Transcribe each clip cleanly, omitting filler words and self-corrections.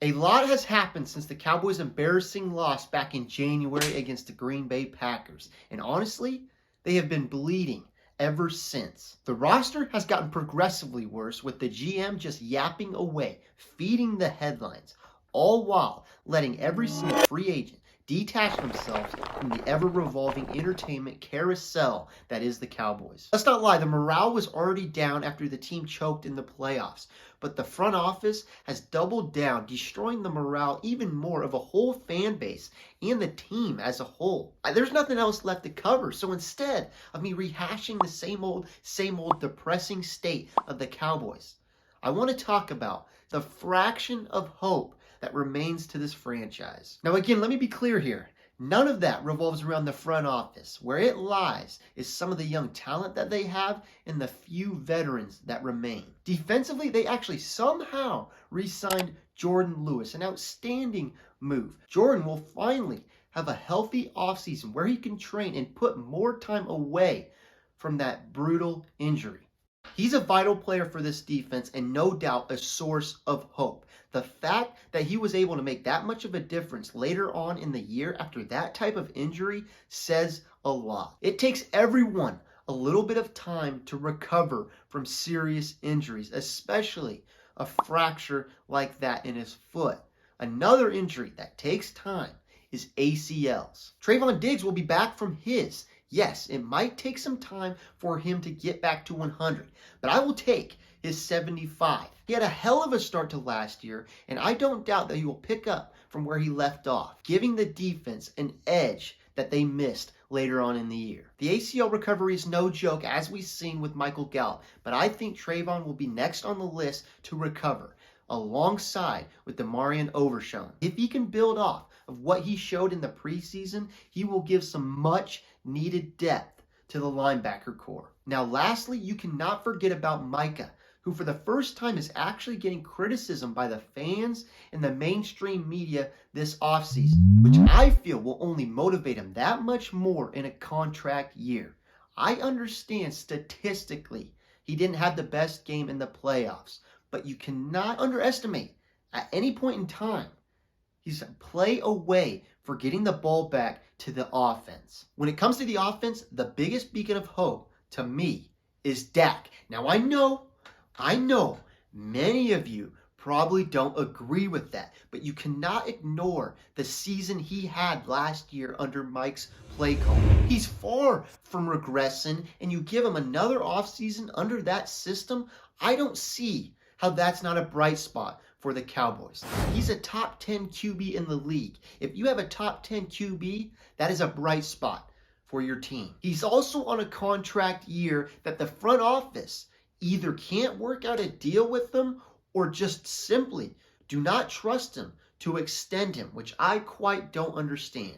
A lot has happened since the Cowboys' embarrassing loss back in January against the Green Bay Packers, and honestly, they have been bleeding ever since. The roster has gotten progressively worse, with the GM just yapping away, feeding the headlines, all while letting every single free agent detach themselves from the ever-revolving entertainment carousel that is the Cowboys. Let's not lie, the morale was already down after the team choked in the playoffs, but the front office has doubled down, destroying the morale even more of a whole fan base and the team as a whole. There's nothing else left to cover, so instead of me rehashing the same old depressing state of the Cowboys, I want to talk about the fraction of hope that remains to this franchise. Now again, let me be clear here. None of that revolves around the front office. Where it lies is some of the young talent that they have and the few veterans that remain. Defensively, they actually somehow re-signed Jordan Lewis, an outstanding move. Jordan will finally have a healthy offseason where he can train and put more time away from that brutal injury. He's a vital player for this defense and no doubt a source of hope. The fact that he was able to make that much of a difference later on in the year after that type of injury says a lot. It takes everyone a little bit of time to recover from serious injuries, especially a fracture like that in his foot. Another injury that takes time is ACLs. Trayvon Diggs will be back from his. Yes, it might take some time for him to get back to 100, but I will take his 75. He had a hell of a start to last year, and I don't doubt that he will pick up from where he left off, giving the defense an edge that they missed later on in the year. The ACL recovery is no joke, as we've seen with Michael Gallup, but I think Trayvon will be next on the list to recover, alongside with Demarion Overshown. If he can build off of what he showed in the preseason, he will give some much needed depth to the linebacker core. Now lastly, you cannot forget about Micah, who for the first time is actually getting criticism by the fans and the mainstream media this offseason, which I feel will only motivate him that much more in a contract year. I understand statistically he didn't have the best game in the playoffs, but you cannot underestimate at any point in time he's a play away for getting the ball back to the offense. When it comes to the offense, the biggest beacon of hope to me is Dak. Now I know many of you probably don't agree with that, but you cannot ignore the season he had last year under Mike's play call. He's far from regressing, and you give him another offseason under that system, I don't see how that's not a bright spot for the Cowboys. He's a top 10 QB in the league. If you have a top 10 QB, that is a bright spot for your team. He's also on a contract year that the front office either can't work out a deal with them or just simply do not trust him to extend him, which I quite don't understand.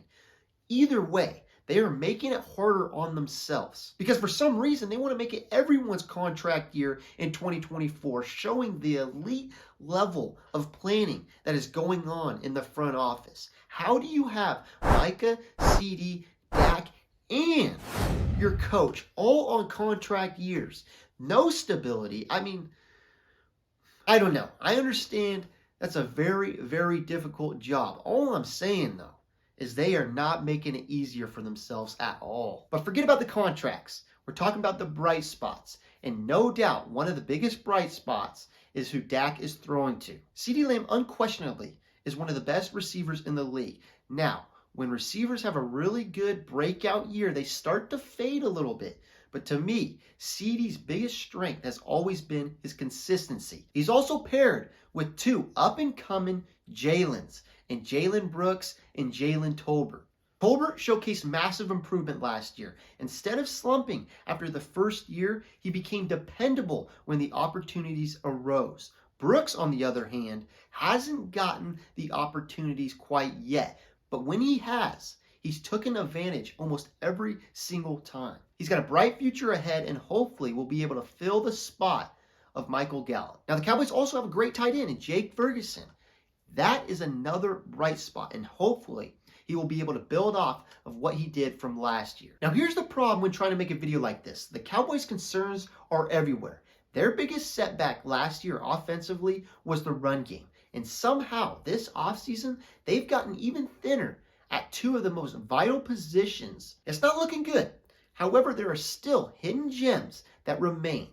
Either way, they are making it harder on themselves because for some reason they want to make it everyone's contract year in 2024, showing the elite level of planning that is going on in the front office. How do you have Micah, CD, Dak, and your coach all on contract years? No stability. I mean, I don't know. I understand that's a very, very difficult job. All I'm saying, though, is they are not making it easier for themselves at all. But forget about the contracts. We're talking about the bright spots. And no doubt, one of the biggest bright spots is who Dak is throwing to. CeeDee Lamb unquestionably is one of the best receivers in the league. Now, when receivers have a really good breakout year, they start to fade a little bit. But to me, CeeDee's biggest strength has always been his consistency. He's also paired with two up-and-coming Jalens, and Jalen Brooks and Jalen Tolbert. Tolbert showcased massive improvement last year. Instead of slumping after the first year, he became dependable when the opportunities arose. Brooks, on the other hand, hasn't gotten the opportunities quite yet, but when he has, he's taken advantage almost every single time. He's got a bright future ahead and hopefully will be able to fill the spot of Michael Gallup. Now, the Cowboys also have a great tight end in Jake Ferguson. That is another bright spot, and hopefully he will be able to build off of what he did from last year. Now, here's the problem when trying to make a video like this. The Cowboys' concerns are everywhere. Their biggest setback last year offensively was the run game. And somehow, this offseason, they've gotten even thinner at two of the most vital positions. It's not looking good. However, there are still hidden gems that remain.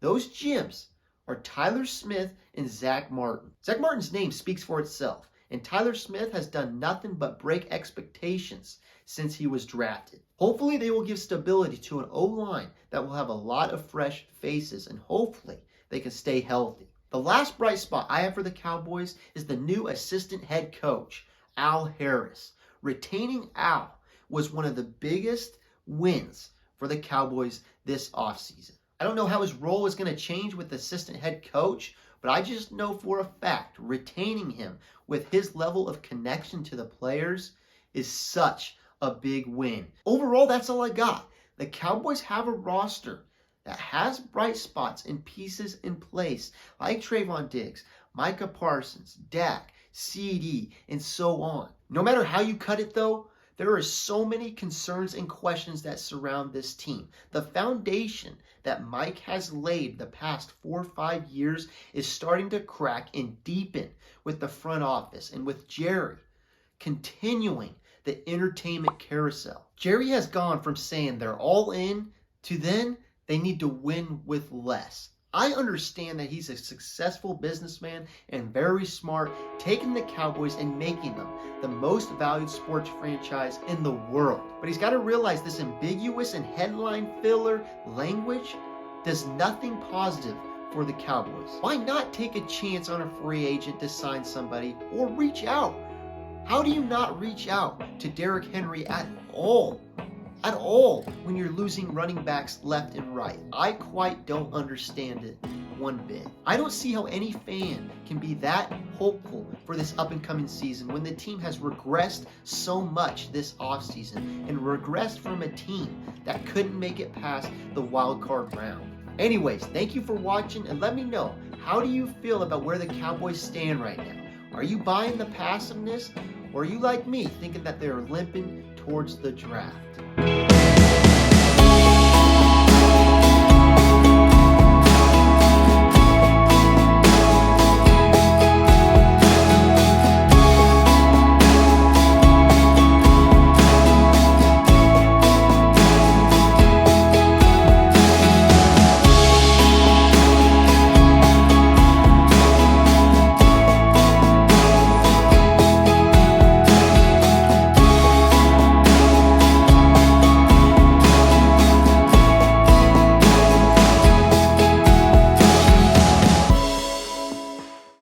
Those gems are Tyler Smith and Zach Martin. Zach Martin's name speaks for itself, and Tyler Smith has done nothing but break expectations since he was drafted. Hopefully, they will give stability to an O-line that will have a lot of fresh faces, and hopefully, they can stay healthy. The last bright spot I have for the Cowboys is the new assistant head coach, Al Harris. Retaining Al was one of the biggest wins for the Cowboys this offseason. I don't know how his role is going to change with the assistant head coach, but I just know for a fact retaining him with his level of connection to the players is such a big win. Overall, that's all I got. The Cowboys have a roster that has bright spots and pieces in place, like Trayvon Diggs, Micah Parsons, Dak, CD, and so on. No matter how you cut it, though, there are so many concerns and questions that surround this team. The foundation that Mike has laid the past 4 or 5 years is starting to crack and deepen with the front office and with Jerry continuing the entertainment carousel. Jerry has gone from saying they're all in to then they need to win with less. I understand that he's a successful businessman and very smart, taking the Cowboys and making them the most valued sports franchise in the world. But he's got to realize this ambiguous and headline filler language does nothing positive for the Cowboys. Why not take a chance on a free agent to sign somebody or reach out? How do you not reach out to Derrick Henry at all? At all, when you're losing running backs left and right. I quite don't understand it one bit. I don't see how any fan can be that hopeful for this up-and-coming season when the team has regressed so much this offseason and regressed from a team that couldn't make it past the wild card round. Anyways, thank you for watching, and let me know, how do you feel about where the Cowboys stand right now? Are you buying the passiveness, or are you like me, thinking that they're limping towards the draft?